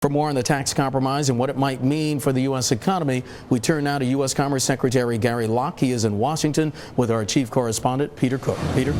For more on the tax compromise and what it might mean for the U.S. economy, we turn now to U.S. Commerce Secretary Gary Locke. He is in Washington with our chief correspondent, Peter Cook. Peter?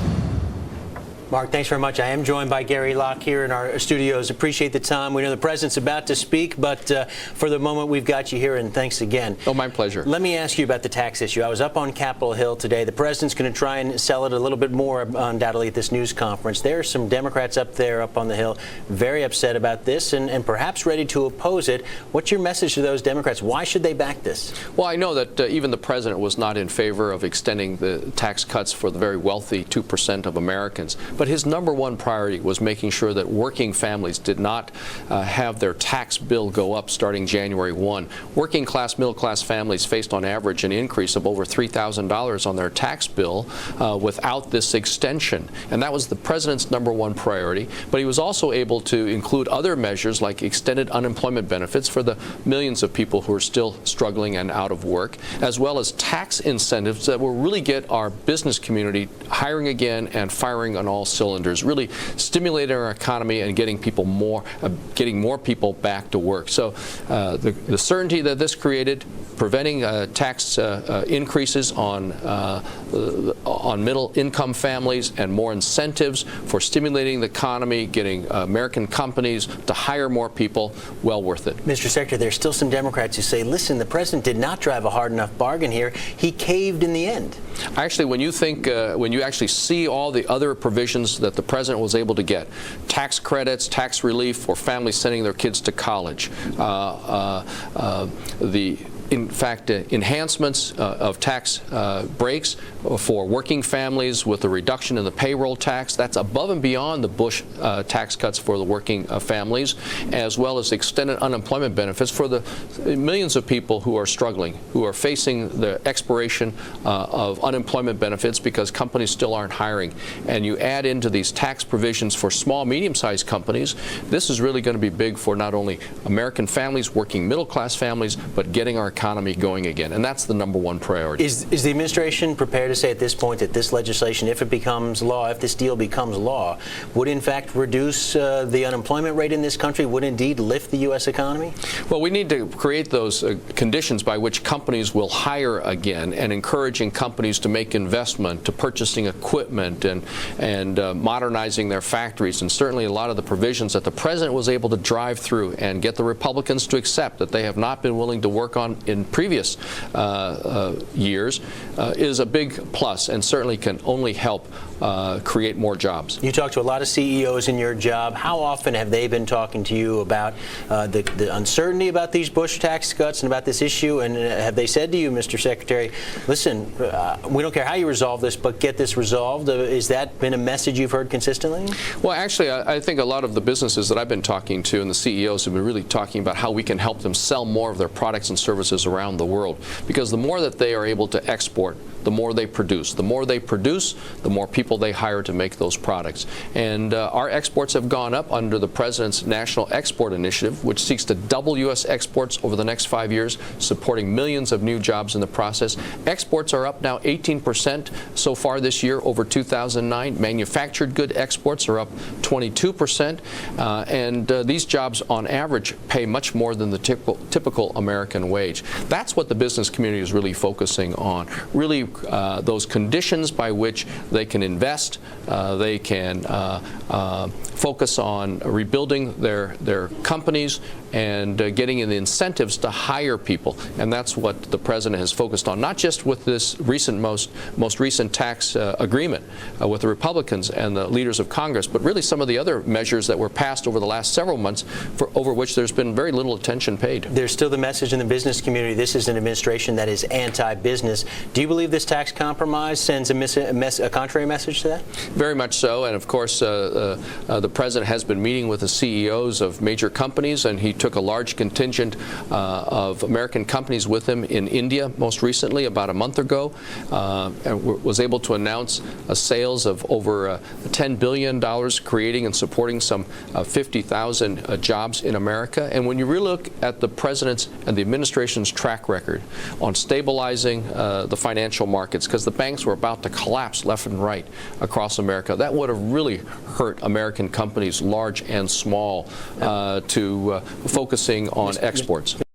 Mark, thanks very much. I am joined by Gary Locke here in our studios. Appreciate the time. We know the president's about to speak, but for the moment, we've got you here, and thanks again. Oh, my pleasure. Let me ask you about the tax issue. I was up on Capitol Hill today. The president's going to try and sell it a little bit more, undoubtedly, at this news conference. There are some Democrats up there, up on the Hill, very upset about this and perhaps ready to oppose it. What's your message to those Democrats? Why should they back this? Well, I know that even the president was not in favor of extending the tax cuts for the very wealthy 2% of Americans, but his number one priority was making sure that working families did not have their tax bill go up starting January 1. Working class, middle class families faced on average an increase of over $3,000 on their tax bill without this extension. And that was the president's number one priority. But he was also able to include other measures like extended unemployment benefits for the millions of people who are still struggling and out of work, as well as tax incentives that will really get our business community hiring again and firing on all cylinders, really stimulating our economy and getting more people back to work. So the certainty that this created, preventing tax increases on middle income families, and more incentives for stimulating the economy, getting American companies to hire more people, well worth it. Mr. Secretary, there's still some Democrats who say, listen, the president did not drive a hard enough bargain here. He caved in the end. Actually, when you actually see all the other provisions that the president was able to get, tax credits, tax relief for families sending their kids to college, enhancements of tax breaks for working families with a reduction in the payroll tax. That's above and beyond the Bush tax cuts for the working families, as well as extended unemployment benefits for the millions of people who are struggling, who are facing the expiration of unemployment benefits because companies still aren't hiring. And you add into these tax provisions for small, medium-sized companies, this is really going to be big for not only American families, working middle-class families, but getting our economy going again, and that's the number one priority. Is the administration prepared to say at this point that this legislation, if it becomes law, if this deal becomes law, would in fact reduce the unemployment rate in this country, would indeed lift the U.S. economy? Well, we need to create those conditions by which companies will hire again, and encouraging companies to make investment, to purchasing equipment and modernizing their factories, and certainly a lot of the provisions that the president was able to drive through and get the Republicans to accept that they have not been willing to work on in previous years is a big plus, and certainly can only help create more jobs. You talk to a lot of CEOs in your job. How often have they been talking to you about the uncertainty about these Bush tax cuts and about this issue? And have they said to you, Mr. Secretary, listen, we don't care how you resolve this, but get this resolved? Has that been a message you've heard consistently? Well, actually, I think a lot of the businesses that I've been talking to and the CEOs have been really talking about how we can help them sell more of their products and services around the world, because the more that they are able to export, the more they produce. The more they produce, the more people they hire to make those products. And our exports have gone up under the President's National Export Initiative, which seeks to double U.S. exports over the next 5 years, supporting millions of new jobs in the process. Exports are up now 18% so far this year over 2009. Manufactured good exports are up 22%. And these jobs, on average, pay much more than the typical American wage. That's what the business community is really focusing on, really those conditions by which they can invest, they can focus on rebuilding their companies and getting in the incentives to hire people. And that's what the president has focused on, not just with this most recent tax agreement with the Republicans and the leaders of Congress, but really some of the other measures that were passed over the last several months over which there's been very little attention paid. There's still the message in the business community, this is an administration that is anti-business. Do you believe this tax compromise sends a contrary message to that? Very much so. And of course, the president has been meeting with the CEOs of major companies, and he took a large contingent of American companies with him in India most recently, about a month ago, and was able to announce sales of over $10 billion, creating and supporting some 50,000 jobs in America. And when you really look at the president's and the administration's track record on stabilizing the financial markets, because the banks were about to collapse left and right across America, that would have really hurt American companies, large and small, to focusing on exports.